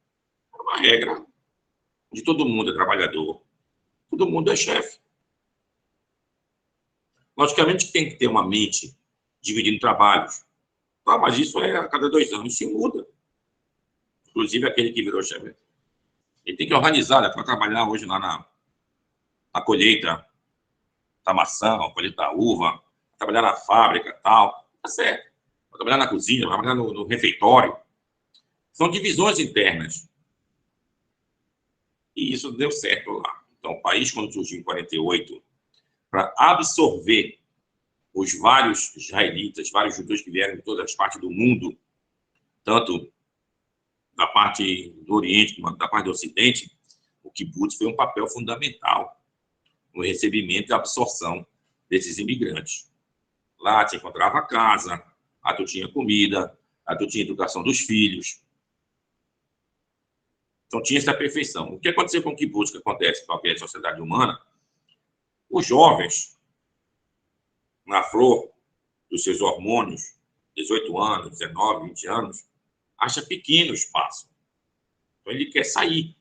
É uma regra de todo mundo é trabalhador. Todo mundo é chefe. Logicamente tem que ter uma mente dividindo trabalhos. Mas isso é a cada 2 anos, se muda. Inclusive aquele que virou chefe. Ele tem que organizar, para trabalhar hoje lá na colheita da maçã, a colheita da uva, trabalhar na fábrica e tal. Tá certo. Vai trabalhar na cozinha, vai trabalhar no refeitório. São divisões internas. E isso deu certo lá. Então, o país, quando surgiu em 48, para absorver os vários israelitas, vários judeus que vieram de todas as partes do mundo, tanto da parte do Oriente como da parte do Ocidente, o kibbutz foi um papel fundamental no recebimento e absorção desses imigrantes. Lá te encontrava casa, lá tu tinha comida, lá tu tinha educação dos filhos. Então tinha essa perfeição. O que aconteceu com o kibbutz, que acontece em qualquer sociedade humana, os jovens, na flor dos seus hormônios, 18 anos, 19, 20 anos, acha pequeno o espaço. Então ele quer sair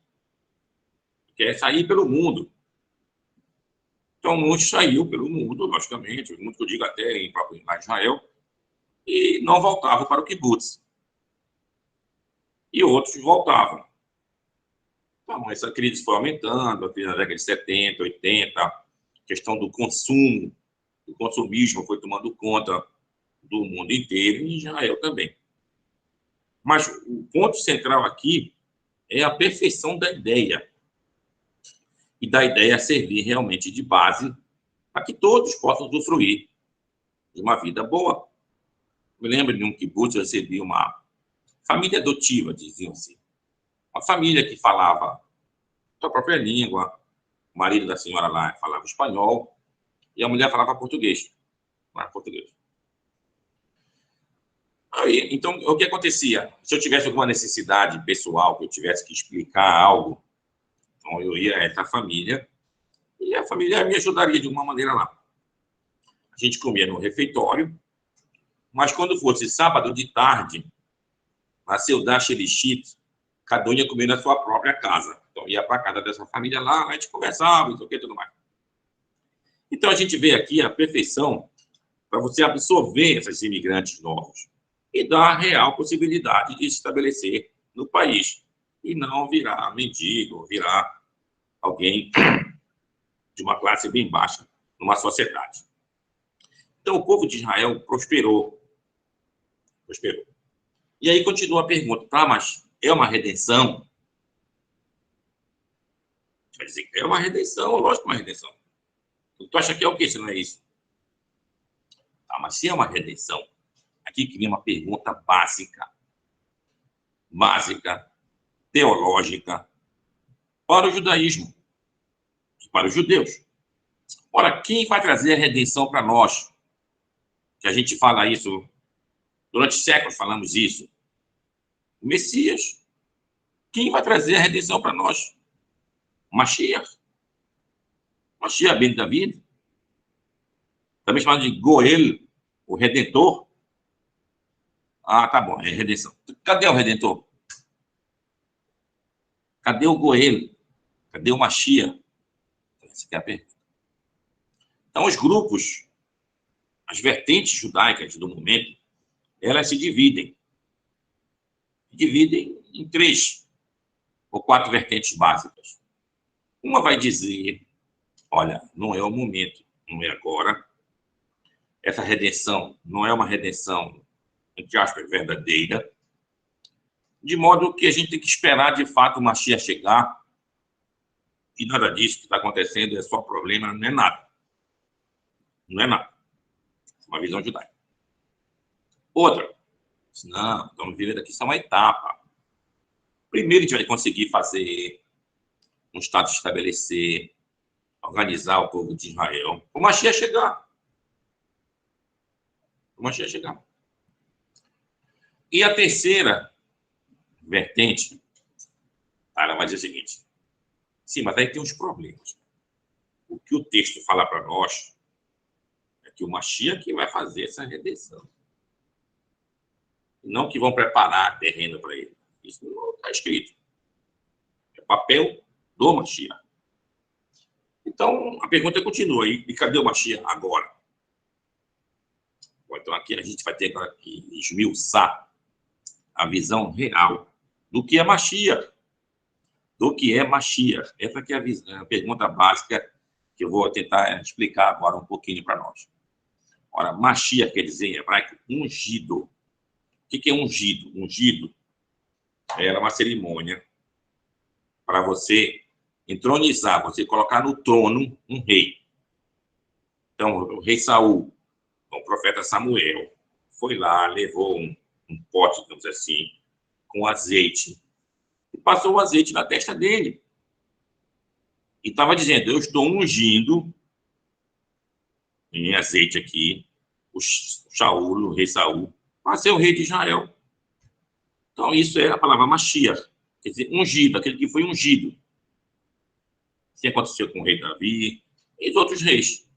pelo mundo. Então muitos saiu pelo mundo, logicamente, muitos que eu digo até em próprio Israel, e não voltavam para o kibbutz. E outros voltavam. Então, essa crise foi aumentando, na década de 70, 80, a questão do consumo, do consumismo foi tomando conta do mundo inteiro e em Israel também. Mas o ponto central aqui é a perfeição da ideia. E da ideia servir realmente de base para que todos possam usufruir de uma vida boa. Me lembro de um kibbutz, eu recebi uma família adotiva, diziam assim. Uma família que falava a própria língua, o marido da senhora lá falava espanhol e a mulher falava português. Aí, então, o que acontecia? Se eu tivesse alguma necessidade pessoal, que eu tivesse que explicar algo, então eu ia a essa família e a família me ajudaria de alguma maneira lá. A gente comia no refeitório, mas quando fosse sábado de tarde, na Seudá Xerixit, cada um ia comer na sua própria casa. Então, ia para a casa dessa família lá, a gente conversava, não sei o que, tudo mais. Então, a gente vê aqui a perfeição para você absorver esses imigrantes novos e dar a real possibilidade de se estabelecer no país e não virar mendigo, virar alguém de uma classe bem baixa numa sociedade. Então, o povo de Israel prosperou. E aí continua a pergunta, tá, mas é uma redenção? Vai dizer que é uma redenção, lógico que é uma redenção. Tu acha que é o quê se não é isso? Tá, mas se é uma redenção, aqui que vem uma pergunta básica, teológica, para o judaísmo e para os judeus. Ora, quem vai trazer a redenção para nós? Que a gente fala isso, durante séculos falamos isso. O Messias. Quem vai trazer a redenção para nós? Mashiach. Mashiach ben David. Também chamado de Goel, o Redentor. Ah, tá bom, é redenção. Cadê o Redentor? Cadê o Goel? Cadê o Mashiach? Essa é a pergunta. Então, os grupos, as vertentes judaicas do momento, elas se dividem. Em 3 ou 4 vertentes básicas. Uma vai dizer, olha, não é o momento, não é agora. Essa redenção não é uma redenção, entre aspas, verdadeira. De modo que a gente tem que esperar, de fato, o Mashiach chegar. E nada disso que está acontecendo é só problema, não é nada. Não é nada. É uma visão judaica. Outra, não, estamos vivendo aqui, isso é uma etapa. Primeiro a gente vai conseguir fazer um Estado se estabelecer, organizar o povo de Israel. O Mashiach chegar. E a terceira vertente, ela vai dizer o seguinte, sim, mas aí tem uns problemas. O que o texto fala para nós é que o Mashiach que vai fazer essa redenção. Não que vão preparar terreno para ele. Isso não está escrito. É papel do Mashiach. Então, a pergunta continua aí. E cadê o Mashiach agora? Bom, então, aqui a gente vai ter agora que esmiuçar a visão real do que é Mashiach. Essa que é a pergunta básica que eu vou tentar explicar agora um pouquinho para nós. Ora, Mashiach quer dizer em hebraico ungido. O que é ungido? Ungido era uma cerimônia para você entronizar, você colocar no trono um rei. Então, o rei Saul, o profeta Samuel, foi lá, levou um pote, digamos assim, com azeite, e passou o azeite na testa dele. E estava dizendo, eu estou ungindo em azeite aqui o Shaul, o rei Saul, para ser o rei de Israel. Então, isso é a palavra Mashiach, quer dizer, ungido, aquele que foi ungido. Isso aconteceu com o rei Davi e os outros reis.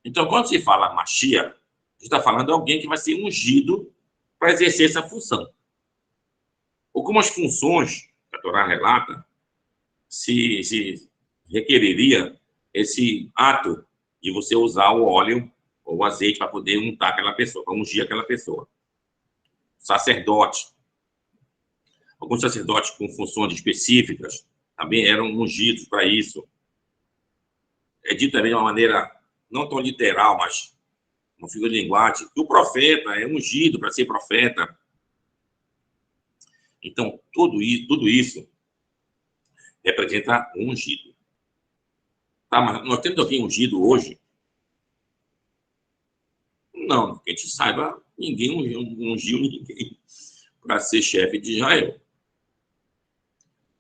Então, quando se fala Mashiach, a gente está falando de alguém que vai ser ungido para exercer essa função. Algumas funções que a Torá relata se requeriria esse ato de você usar o óleo ou o azeite para poder untar aquela pessoa, para ungir aquela pessoa. Sacerdote. Alguns sacerdotes com funções específicas também eram ungidos para isso. É dito também de uma maneira não tão literal, mas uma figura de linguagem, que o profeta é ungido para ser profeta. Então, tudo isso representa um ungido. Tá, mas nós temos alguém ungido hoje? Não, que a gente saiba, ninguém ungiu ninguém para ser chefe de Israel.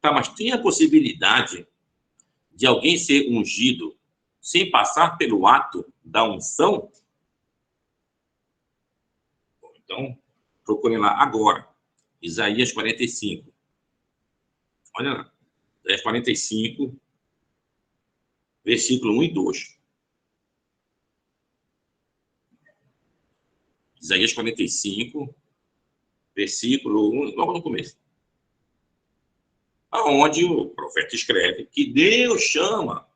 Tá, mas tem a possibilidade de alguém ser ungido sem passar pelo ato da unção? Então, procurem lá agora, Isaías 45. Olha lá, Isaías 45, versículo 1 e 2. Isaías 45, versículo 1, logo no começo. Onde o profeta escreve que Deus chama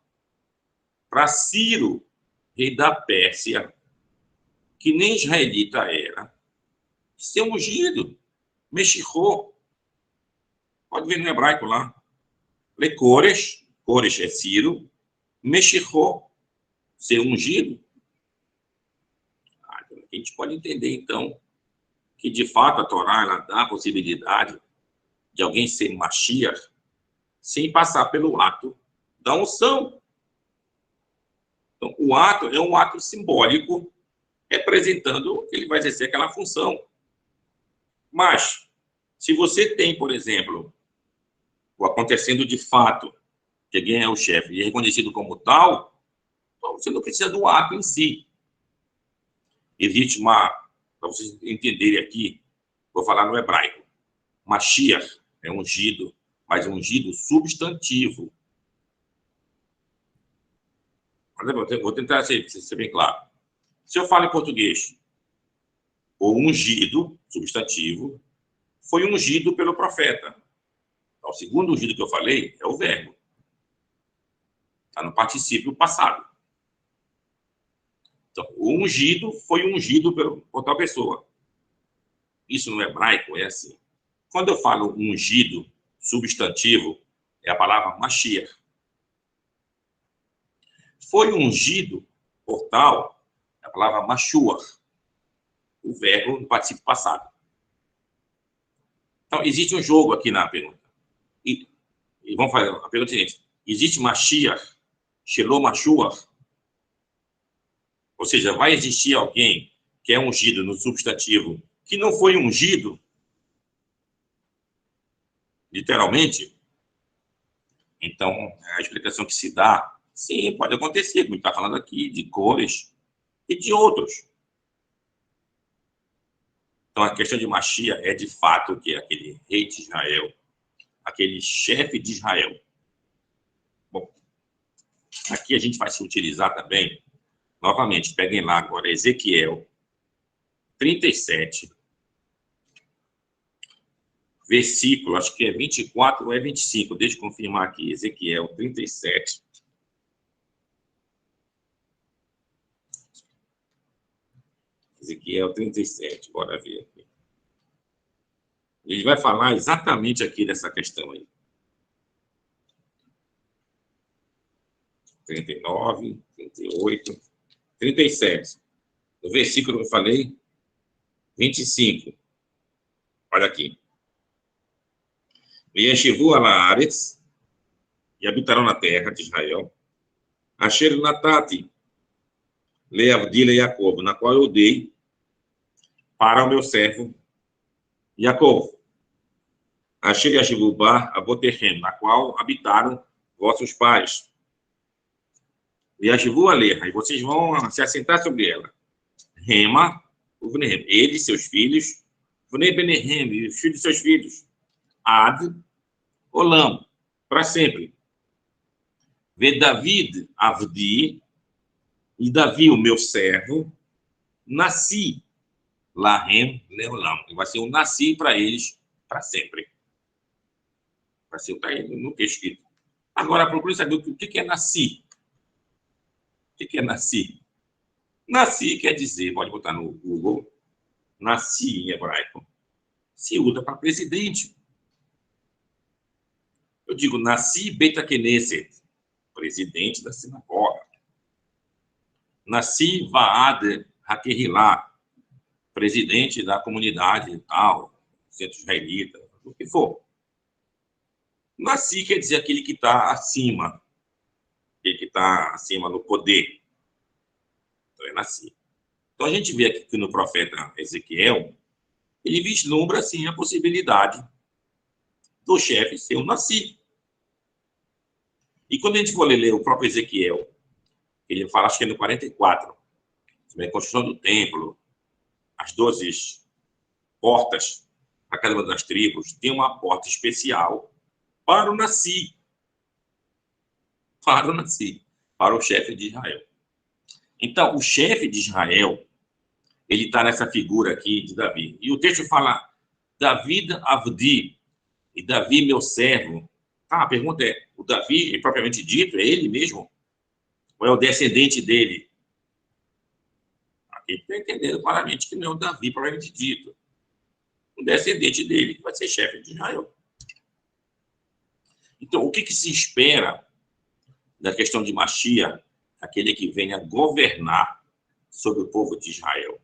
para Ciro, rei da Pérsia, que nem israelita era, ser ungido, Mexicô. Pode ver no hebraico lá. Cores é Ciro, Mexicô, ser ungido. A gente pode entender, então, que, de fato, a Torá ela dá a possibilidade de alguém ser Mashiach sem passar pelo ato da unção. Então, o ato é um ato simbólico representando que ele vai exercer aquela função. Mas, se você tem, por exemplo, o acontecendo de fato, que alguém é o chefe e é reconhecido como tal, então você não precisa do ato em si. Existe uma, para vocês entenderem aqui, vou falar no hebraico, Mashiach é ungido, mas ungido substantivo. Vou tentar ser bem claro. Se eu falo em português, o ungido, substantivo, foi ungido pelo profeta. Então, o segundo ungido que eu falei é o verbo. Está no particípio passado. Então, o ungido foi ungido por tal pessoa. Isso no hebraico é assim. Quando eu falo ungido, substantivo, é a palavra Mashiach. Foi ungido por tal, é a palavra Mashuach, o verbo no particípio passado. Então, existe um jogo aqui na pergunta. E vamos fazer a pergunta seguinte. Existe Mashiach, Shelom Mashuach? Ou seja, vai existir alguém que é ungido no substantivo que não foi ungido, literalmente? Então, a explicação que se dá, sim, pode acontecer, como a gente está falando aqui, de Cores e de outros. Então, a questão de Mashiach é, de fato, que é aquele rei de Israel, aquele chefe de Israel. Bom, aqui a gente vai se utilizar também, novamente, peguem lá agora, Ezequiel 37, versículo, acho que é 24 ou é 25, deixa eu confirmar aqui, Ezequiel 37. Ezequiel 37, bora ver aqui. Ele vai falar exatamente aqui dessa questão aí. 39, 38, 37. O versículo que eu falei, 25. Olha aqui. Yeshivu ala Aretz, e habitarão na terra de Israel. Asher Natati, Leavdila e Jacob, na qual eu dei para o meu servo Jacob. Asher Yeshivu bar Aboterhem, na qual habitaram vossos pais. Yeshivu aleha, e vocês vão se assentar sobre ela. Rema, ele e seus filhos, Vnei Benehem, e os filhos de seus filhos, Ad, Olam, para sempre. Vê David, Avdi, e Davi, o meu servo, nasci, Lahem, Leolam. Vai ser um nasci para eles, para sempre. Vai ser o que está aí no texto escrito. Agora, procure saber o que é nasci. O que é nasci? Nasci quer dizer, pode botar no Google, nasci em hebraico, se usa para presidente. Eu digo, nasci Beit Knesset, presidente da sinagoga. Nasci Vaad Hakerilá, presidente da comunidade e tal, centro israelita, o que for. Nasci quer dizer aquele que está acima, aquele que está acima no poder. Então é nasci. Então a gente vê aqui que no profeta Ezequiel, ele vislumbra assim a possibilidade do chefe ser um nasci. E quando a gente for ler o próprio Ezequiel, ele fala, acho que é no 44, sobre a construção do templo, as 12 portas para cada uma das tribos, tem uma porta especial para o nasci. Para o nasci, para o chefe de Israel. Então, o chefe de Israel, ele está nessa figura aqui de Davi. E o texto fala, David Avdi, e Davi, meu servo. A pergunta é, o Davi, propriamente dito, é ele mesmo? Ou é o descendente dele? Aqui está entendendo claramente que não é o Davi, propriamente dito. O descendente dele, que vai ser chefe de Israel. Então, o que se espera da questão de Mashiach, aquele que venha governar sobre o povo de Israel,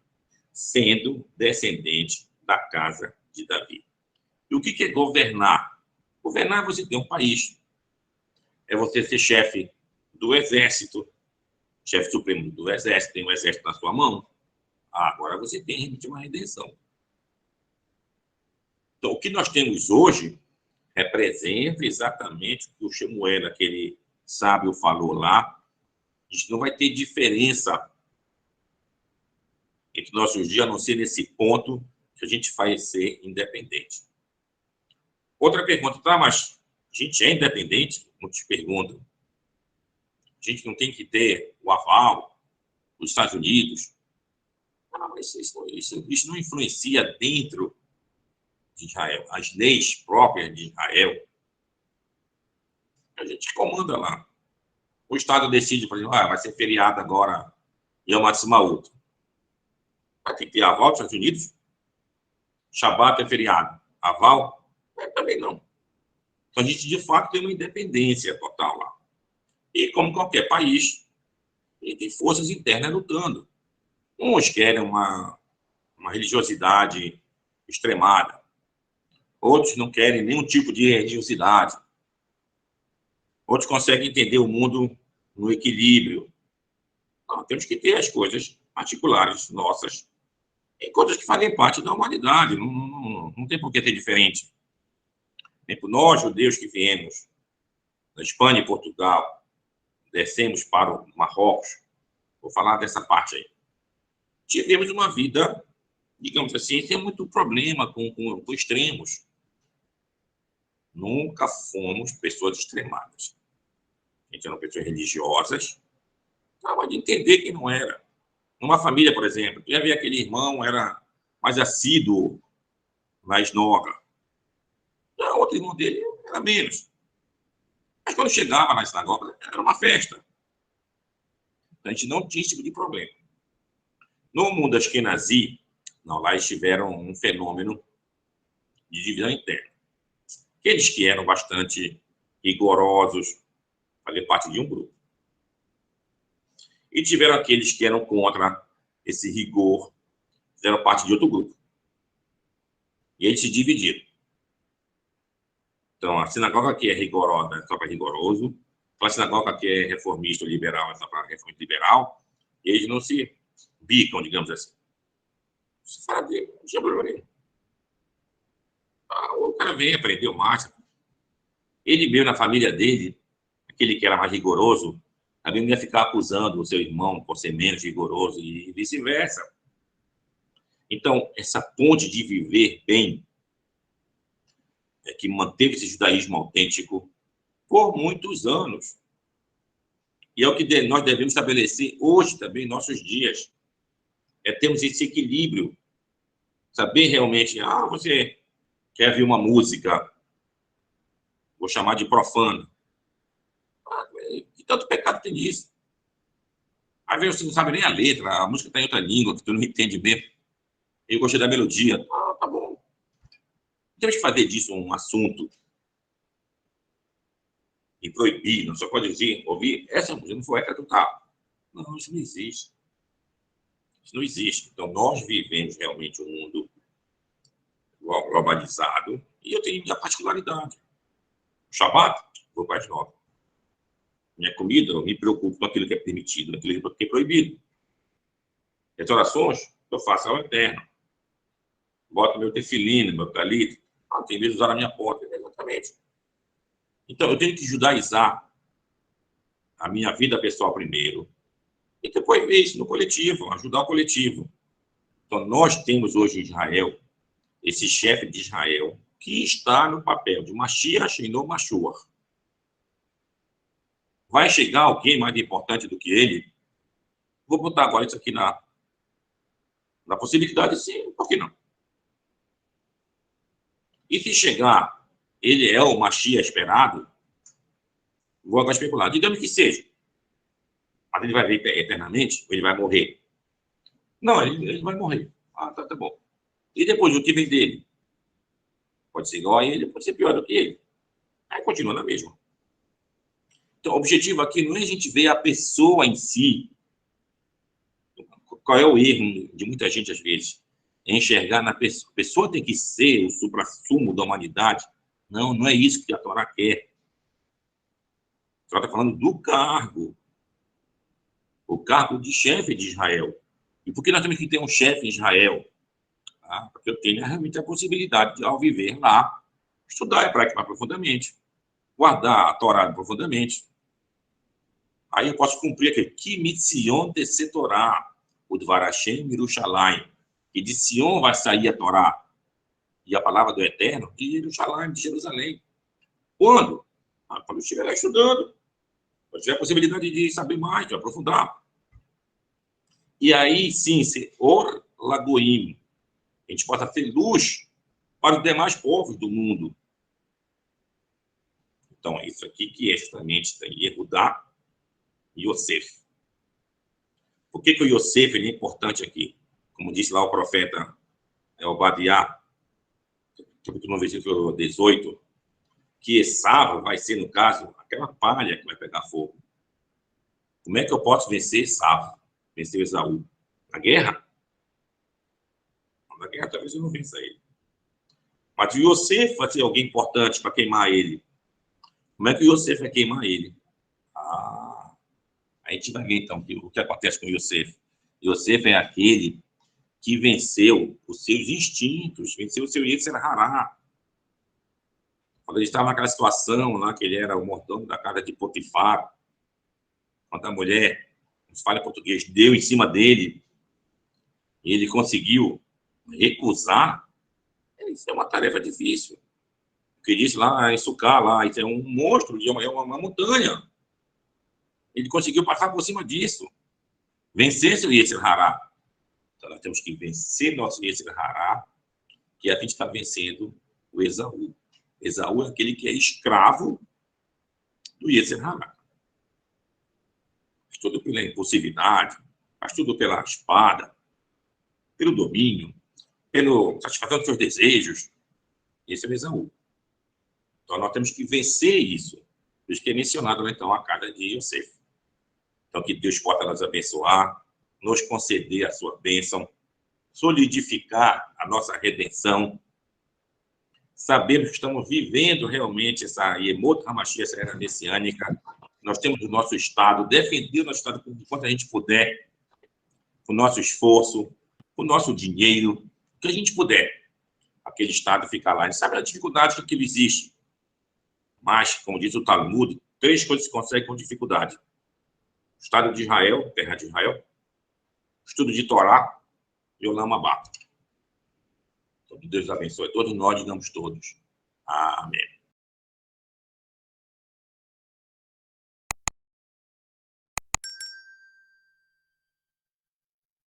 sendo descendente da casa de Davi? E o que é governar? Governar é você ter um país. É você ser chefe do exército, chefe supremo do exército, tem um exército na sua mão. Agora você tem uma redenção. Então, o que nós temos hoje representa exatamente o que o Shemuel, aquele sábio, falou lá. A gente não vai ter diferença entre nossos dias, a não ser nesse ponto que a gente vai ser independente. Outra pergunta, tá, mas a gente é independente? Muitos perguntam. A gente não tem que ter o aval dos Estados Unidos? Mas isso não influencia dentro de Israel. As leis próprias de Israel, a gente comanda lá. O Estado decide, por exemplo, vai ser feriado agora Yom Ha'atzmaut. Vai ter que ter aval dos Estados Unidos? Shabat é feriado. Aval? Também não. Então, a gente, de fato, tem uma independência total lá. E, como qualquer país, ele tem forças internas lutando. Uns querem uma religiosidade extremada. Outros não querem nenhum tipo de religiosidade. Outros conseguem entender o mundo no equilíbrio. Não, temos que ter as coisas particulares nossas e coisas que fazem parte da humanidade. Não tem por que ser diferente. Nem por nós, judeus, que viemos da Espanha e Portugal, descemos para o Marrocos, vou falar dessa parte aí. Tivemos uma vida, digamos assim, sem muito problema com extremos. Nunca fomos pessoas extremadas. A gente eram pessoas religiosas, mas de entender que não era. Numa família, por exemplo, ia ver aquele irmão, era mais assíduo na esnoga. O outro irmão dele era menos. Mas quando chegava na sinagoga, era uma festa. A gente não tinha esse tipo de problema. No mundo Ashkenazi, não, lá eles tiveram um fenômeno de divisão interna. Aqueles que eram bastante rigorosos faziam parte de um grupo. E tiveram aqueles que eram contra esse rigor, fizeram parte de outro grupo. E eles se dividiram. Então, a sinagoga que é rigorosa é só para rigoroso, a sinagoga que é reformista ou liberal é só para reformista liberal, e eles não se bicam, digamos assim. Você fala dele, não tinha problema nenhum. O cara veio, aprendeu marcha. Ele veio na família dele, aquele que era mais rigoroso, também não ia ficar acusando o seu irmão por ser menos rigoroso e vice-versa. Então, essa ponte de viver bem é que manteve esse judaísmo autêntico por muitos anos. E é o que nós devemos estabelecer hoje também, em nossos dias. É termos esse equilíbrio. Saber realmente, você quer ver uma música, vou chamar de profana. Que tanto pecado tem nisso? Às vezes você não sabe nem a letra, a música está em outra língua, que tu não entende mesmo. Eu gostei da melodia. Tá bom. Temos que fazer disso um assunto e proibir, não só pode dizer, ouvir, essa música não foi essa do carro. Não, isso não existe. Isso não existe. Então, nós vivemos realmente um mundo globalizado e eu tenho minha particularidade. Shabbat, vou para as 9. Minha comida, eu me preocupo com aquilo que é permitido, aquilo que é proibido. As orações, eu faço ao eterno. Boto meu tefilino, meu talito. Tem vezes usar na minha porta. Exatamente. Então, eu tenho que judaizar a minha vida pessoal primeiro e depois ver isso no coletivo, ajudar o coletivo. Então, nós temos hoje em Israel esse chefe de Israel que está no papel de Mashiach e no Mashuach. Vai chegar alguém mais importante do que ele? Vou botar agora isso aqui na possibilidade, sim, por que não? E se chegar, ele é o Mashiach esperado, vou agora especular. Digamos que seja. Mas ele vai viver eternamente ou ele vai morrer? Não, ele vai morrer. Tá bom. E depois o que vem dele? Pode ser igual a ele, pode ser pior do que ele. Aí continua na mesma. Então, o objetivo aqui não é a gente ver a pessoa em si. Qual é o erro de muita gente, às vezes? É enxergar na pessoa. A pessoa tem que ser o suprassumo da humanidade. Não, não é isso que a Torá quer. A Torá está falando do cargo. O cargo de chefe de Israel. E por que nós temos que ter um chefe em Israel? Porque eu tenho realmente a possibilidade de, ao viver lá, estudar e praticar profundamente, guardar a Torá profundamente. Aí eu posso cumprir aquele que mitzion de Torá, o Dvar Hashem Yerushalayim, e de Sion vai sair a Torá e a palavra do Eterno de Yerushalayim, de Jerusalém. Quando? Quando eu estiver lá estudando, quando tiver a possibilidade de saber mais, de aprofundar. E aí sim, ser Or Lagoim, a gente possa ser luz para os demais povos do mundo. Então, é isso aqui que é justamente Yehudá e Yosef. Por que o Yosef é importante aqui? Como disse lá o profeta Obadiah, capítulo 9, versículo 18, que Esaú vai ser, no caso, aquela palha que vai pegar fogo. Como é que eu posso vencer Esaú? Vencer Esaú? Na guerra? Na guerra talvez eu não vença ele. Mas o Yosef vai ser alguém importante para queimar ele. Como é que o Yosef vai queimar ele? A gente vai ver, então, o que acontece com o Yosef. Yosef é aquele que venceu os seus instintos, venceu o seu Yetzer Hará. Quando ele estava naquela situação lá, que ele era o mordomo da casa de Potifar, quando a mulher, não se fala em português, deu em cima dele, e ele conseguiu recusar, isso é uma tarefa difícil. O que disse lá em Sucá, lá, isso é um monstro, é uma montanha. Ele conseguiu passar por cima disso. Vencer seu Yetzer Hará. Então, nós temos que vencer nosso Yetzer Hará, que a gente está vencendo o Esaú. Esaú é aquele que é escravo do Yetzer Hará. Faz tudo pela impulsividade, faz tudo pela espada, pelo domínio, pela satisfação dos seus desejos. Esse é o Esaú. Então, nós temos que vencer isso. Por isso que é mencionado, então, a casa de Yosef. Então, que Deus possa nos abençoar, nos conceder a sua bênção, solidificar a nossa redenção, sabemos que estamos vivendo realmente essa Yemot HaMashiach, essa era messiânica. Nós temos o nosso Estado, defender o nosso Estado enquanto a gente puder, com o nosso esforço, com o nosso dinheiro, o que a gente puder. Aquele Estado ficar lá. A gente sabe a dificuldade que aquilo existe. Mas, como diz o Talmud, 3 coisas se conseguem com dificuldade. O Estado de Israel, terra de Israel, estudo de Torá e Olam Abá. Deus abençoe todos nós, digamos todos. Amém.